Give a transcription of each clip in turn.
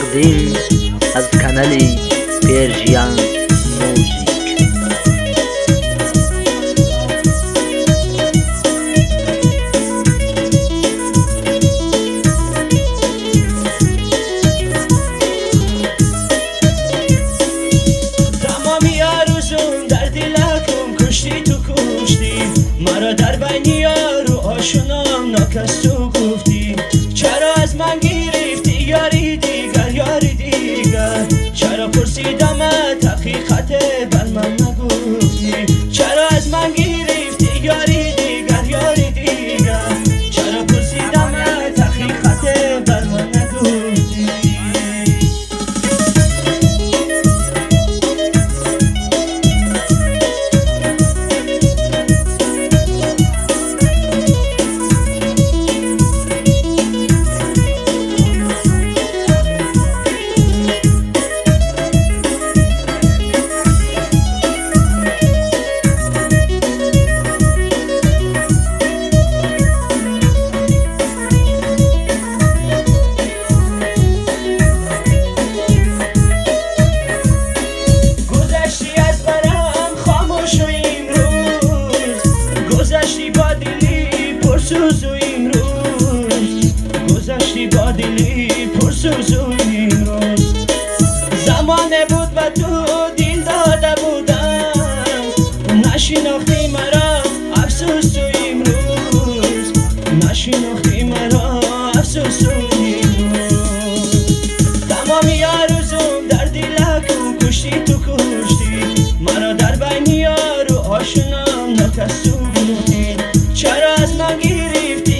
تقدیم از کانالی پرژین موزیک. تمامی آرزوم در دلکم کشتی تو کشتی مرا در بین یار و آشنام ناکس تو گفتی. چرا از من گرفتی یاری دیگر یاری دیگر؟ چرا پرسیدمت حقیقت بر من نگفتی؟ چرا از من گرفتی یاری دیگر یاری دیگر؟ چرا پرسیدمت حقیقت بر من نگفتی؟ گذشتی با دلی پرسوز و امروز گذشتی با دلی پرسوز و امروز. زمانه بود و تو دل داده بودم نشناختی مرا افسوس و امروز نشناختی مرا افسوس و امروز. تمامی آرزوم در دلکم کشتی تو کشتی مرا در بین یار و آشنام ناکس تو. چرا از من گرفتی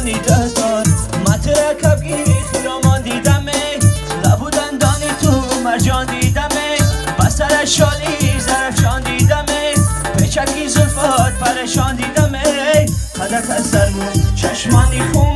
چشمانی دستار مترکب گیری خیرامان دیدمه لبو دندانی تو مرجان دیدمه بسر شالی زرفشان دیدمه پیچکی زلفات پرشان دیدمه قدک از سرمون چشمانی خون